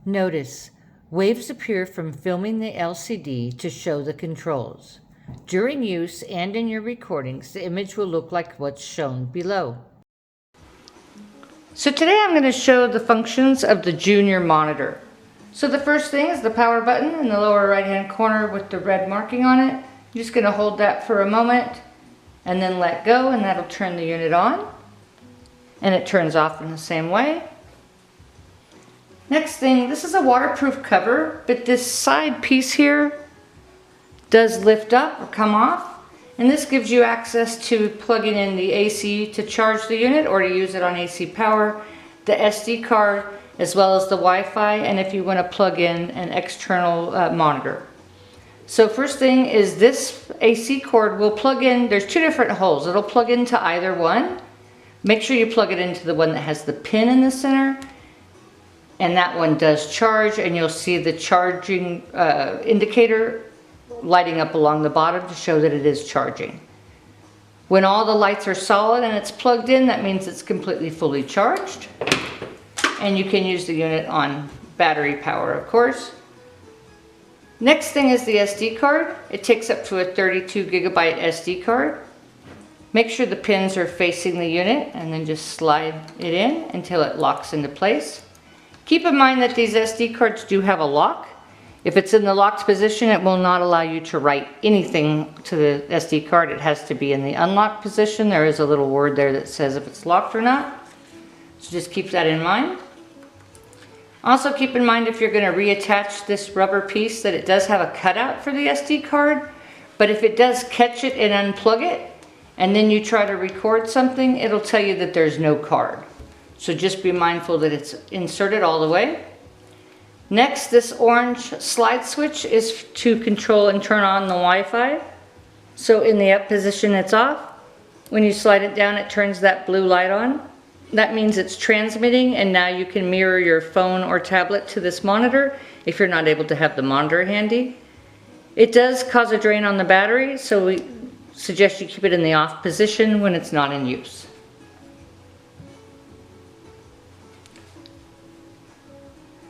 Notice, waves appear from filming the LCD to show the controls. During use and in your recordings, the image will look like what's shown below. So today I'm going to show the functions of the Junior monitor. So the first thing is the power button in the lower right hand corner with the red marking on it. You're just going to hold that for a moment and then let go, and that'll turn the unit on. And it turns off in the same way. Next thing, this is a waterproof cover, but this side piece here does lift up or come off. And this gives you access to plugging in the AC to charge the unit or to use it on AC power, the SD card, as well as the Wi-Fi, and if you want to plug in an external monitor. So first thing is this AC cord will plug in, there's two different holes. It'll plug into either one. Make sure you plug it into the one that has the pin in the center, and that one does charge, and you'll see the charging indicator lighting up along the bottom to show that it is charging. When all the lights are solid and it's plugged in, that means it's completely fully charged. And you can use the unit on battery power, of course. Next thing is the SD card. It takes up to a 32 gigabyte SD card. Make sure the pins are facing the unit and then just slide it in until it locks into place. Keep in mind that these SD cards do have a lock. If it's in the locked position, it will not allow you to write anything to the SD card. It has to be in the unlocked position. There is a little word there that says if it's locked or not. So just keep that in mind. Also keep in mind if you're going to reattach this rubber piece that it does have a cutout for the SD card. But if it does catch it and unplug it, and then you try to record something, it'll tell you that there's no card. So just be mindful that it's inserted all the way. Next, this orange slide switch is to control and turn on the Wi-Fi. So in the up position, it's off. When you slide it down, it turns that blue light on. That means it's transmitting, and now you can mirror your phone or tablet to this monitor if you're not able to have the monitor handy. It does cause a drain on the battery, so we suggest you keep it in the off position when it's not in use.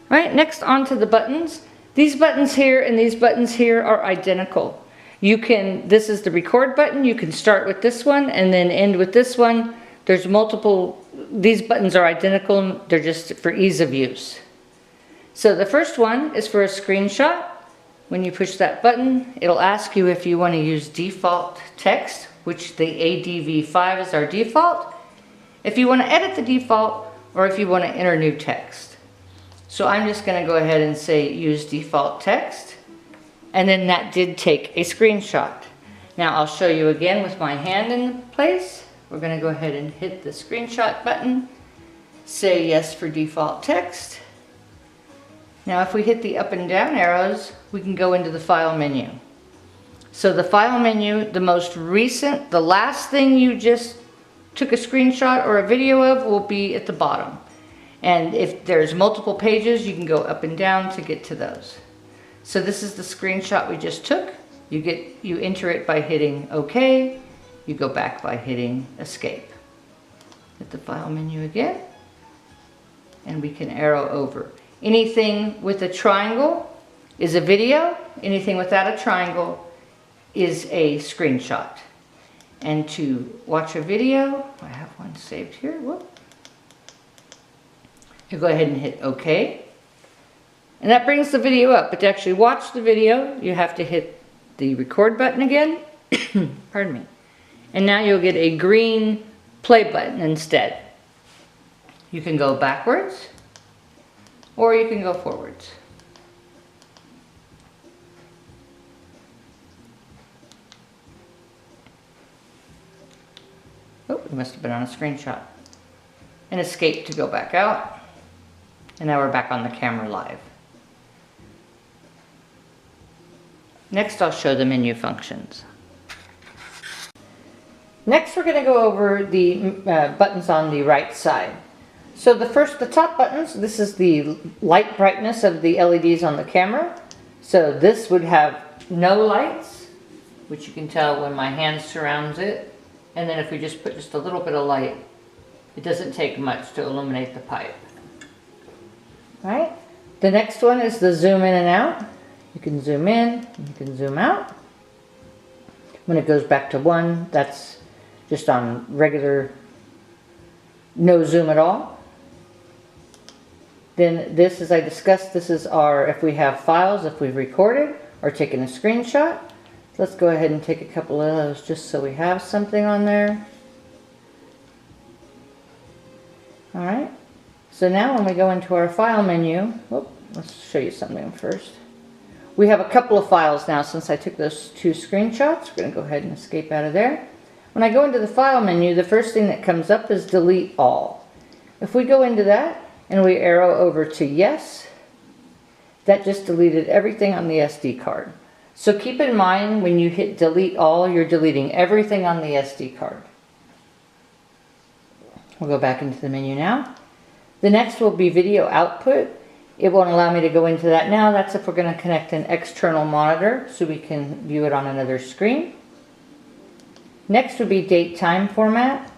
Right, next onto the buttons. These buttons here and these buttons here are identical. This is the record button. You can start with this one and then end with this one. There's multiple, these buttons are identical. They're just for ease of use. So the first one is for a screenshot. When you push that button, it'll ask you if you want to use default text, which the ADV5 is our default. If you want to edit the default, or if you want to enter new text. So I'm just going to go ahead and say use default text, and then that did take a screenshot. Now I'll show you again with my hand in place. We're going to go ahead and hit the screenshot button, say yes for default text. Now if we hit the up and down arrows, we can go into the file menu. So the file menu, the most recent, the last thing you just took a screenshot or a video of will be at the bottom. And if there's multiple pages, you can go up and down to get to those. So this is the screenshot we just took. You enter it by hitting OK. You go back by hitting escape. Hit the file menu again, and we can arrow over. Anything with a triangle is a video. Anything without a triangle is a screenshot. And to watch a video, I have one saved here. Whoop. You go ahead and hit OK. And that brings the video up. But to actually watch the video, you have to hit the record button again. Pardon me. And now you'll get a green play button instead. You can go backwards, or you can go forwards. Oh, we must have been on a screenshot. And escape to go back out. And now we're back on the camera live. Next, I'll show the menu functions. Next, we're going to go over the buttons on the right side. So the top buttons, this is the light brightness of the LEDs on the camera. So this would have no lights, which you can tell when my hand surrounds it. And then if we just put just a little bit of light, it doesn't take much to illuminate the pipe. Right? The next one is the zoom in and out. You can zoom in, and you can zoom out. When it goes back to 1, that's just on regular, no zoom at all. Then this, as I discussed, this is our, if we have files, if we've recorded or taken a screenshot. Let's go ahead and take a couple of those just so we have something on there. Alright, so now when we go into our file menu, let's show you something first. We have a couple of files now since I took those 2 screenshots. We're going to go ahead and escape out of there. When I go into the file menu, the first thing that comes up is delete all. If we go into that and we arrow over to yes, that just deleted everything on the SD card. So keep in mind when you hit delete all, you're deleting everything on the SD card. We'll go back into the menu now. The next will be video output. It won't allow me to go into that now. That's if we're going to connect an external monitor so we can view it on another screen. Next would be date time format.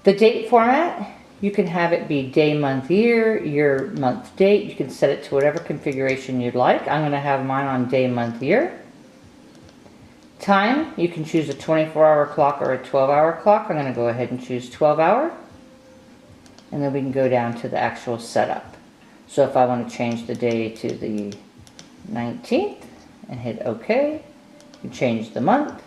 The date format, you can have it be day, month, year, month, date. You can set it to whatever configuration you'd like. I'm going to have mine on day, month, year. Time, you can choose a 24-hour clock or a 12-hour clock. I'm going to go ahead and choose 12-hour. And then we can go down to the actual setup. So if I want to change the day to the 19th and hit OK, you change the month,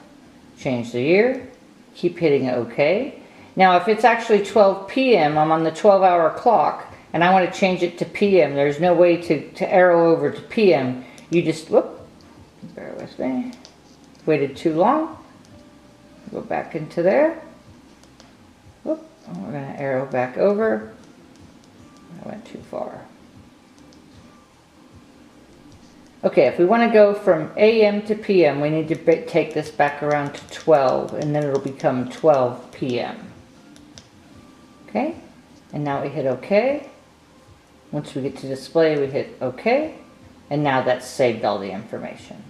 change the year, keep hitting OK. Now if it's actually 12 p.m., I'm on the 12-hour clock, and I want to change it to p.m. There's no way to arrow over to p.m. You just, bear with me, waited too long, go back into there. We're going to arrow back over. I went too far. Okay, if we want to go from AM to PM, we need to take this back around to 12, and then it'll become 12 PM. Okay, and now we hit OK. Once we get to display, we hit OK, and now that's saved all the information.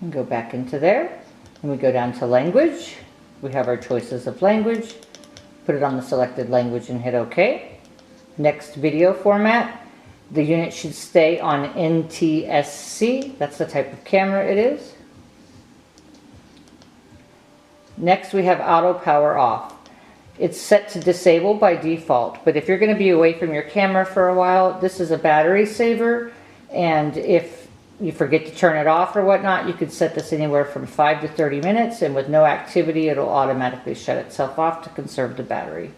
And go back into there, and we go down to language. We have our choices of language. Put it on the selected language and hit OK. Next, video format. The unit should stay on NTSC. That's the type of camera it is. Next, we have auto power off. It's set to disable by default, but if you're going to be away from your camera for a while, this is a battery saver, and if you forget to turn it off or whatnot, you could set this anywhere from 5 to 30 minutes, and with no activity, it'll automatically shut itself off to conserve the battery.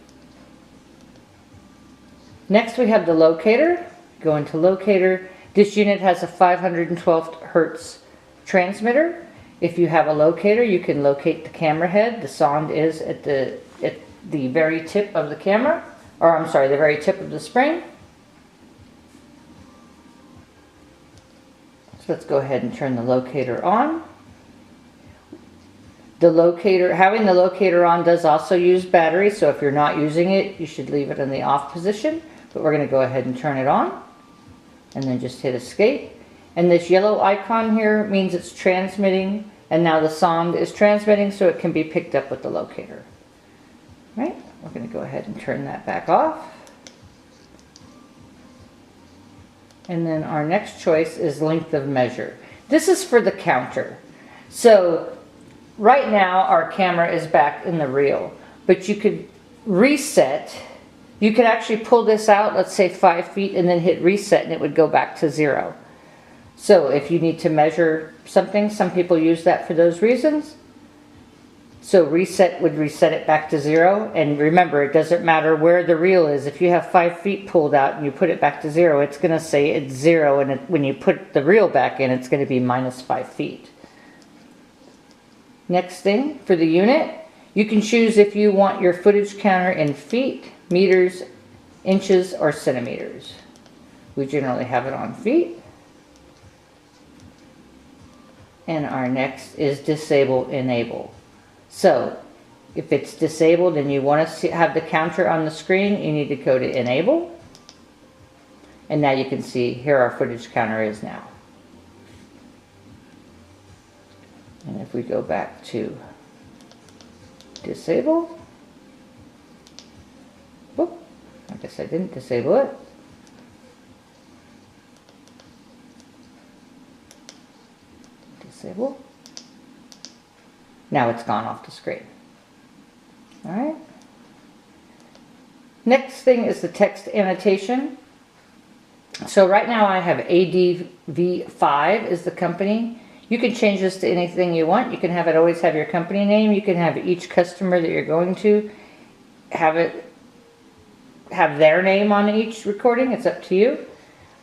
Next, we have the locator. Go into locator. This unit has a 512 Hertz transmitter. If you have a locator, you can locate the camera head. The sonde is at the very tip of the camera, or I'm sorry, the very tip of the spring. So let's go ahead and turn the locator on. Having the locator on does also use battery, so if you're not using it, you should leave it in the off position. But we're going to go ahead and turn it on, and then just hit escape. And this yellow icon here means it's transmitting, and now the sonde is transmitting, so it can be picked up with the locator. Right? We're going to go ahead and turn that back off. And then our next choice is length of measure. This is for the counter. So right now our camera is back in the reel, but you could reset. You could actually pull this out, let's say 5 feet, and then hit reset and it would go back to 0. So if you need to measure something, some people use that for those reasons. So reset would reset it back to 0, and remember, it doesn't matter where the reel is. If you have 5 feet pulled out and you put it back to 0, it's going to say it's 0, and when you put the reel back in, it's going to be -5 feet. Next thing, for the unit, you can choose if you want your footage counter in feet, meters, inches, or centimeters. We generally have it on feet. And our next is disable, enable. So, if it's disabled and you want to have the counter on the screen, you need to go to enable. And now you can see here our footage counter is now. And if we go back to disable, whoop, I guess I didn't disable it. Disable. Now it's gone off the screen. All right. Next thing is the text annotation. So right now I have ADV5 is the company. You can change this to anything you want. You can have it always have your company name. You can have each customer that you're going to have their name on each recording. It's up to you.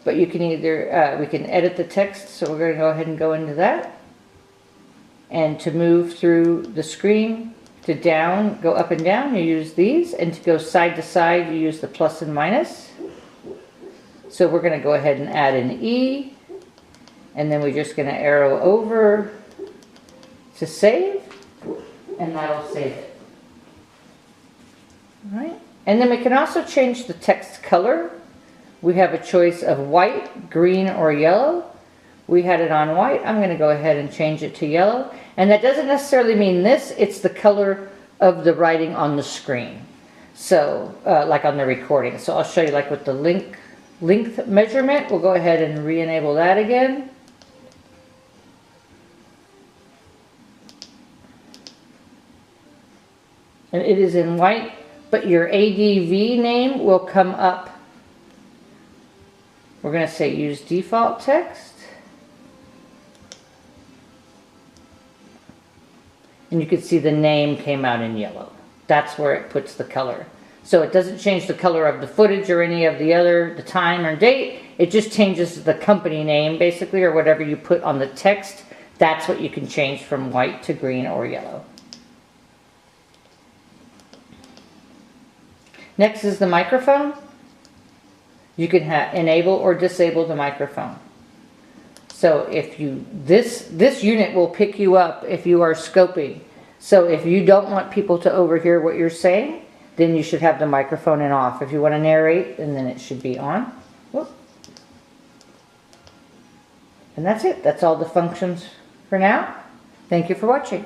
But you can either, we can edit the text. So we're going to go ahead and go into that. And to move through the screen, to down, go up and down, you use these. And to go side to side, you use the plus and minus. So we're going to go ahead and add an E. And then we're just going to arrow over to save. And that'll save it. All right. And then we can also change the text color. We have a choice of white, green, or yellow. We had it on white. I'm going to go ahead and change it to yellow. And that doesn't necessarily mean this. It's the color of the writing on the screen. So, like on the recording. So I'll show you like with the length measurement. We'll go ahead and re-enable that again. And it is in white, but your ADV name will come up. We're going to say use default text. And you can see the name came out in yellow. That's where it puts the color. So it doesn't change the color of the footage or any of the time or date. It just changes the company name basically, or whatever you put on the text. That's what you can change from white to green or yellow. Next is the microphone. You can enable or disable the microphone. So if this unit will pick you up if you are scoping. So if you don't want people to overhear what you're saying, then you should have the microphone off. If you want to narrate, and then it should be on. Whoop. And that's it. That's all the functions for now. Thank you for watching.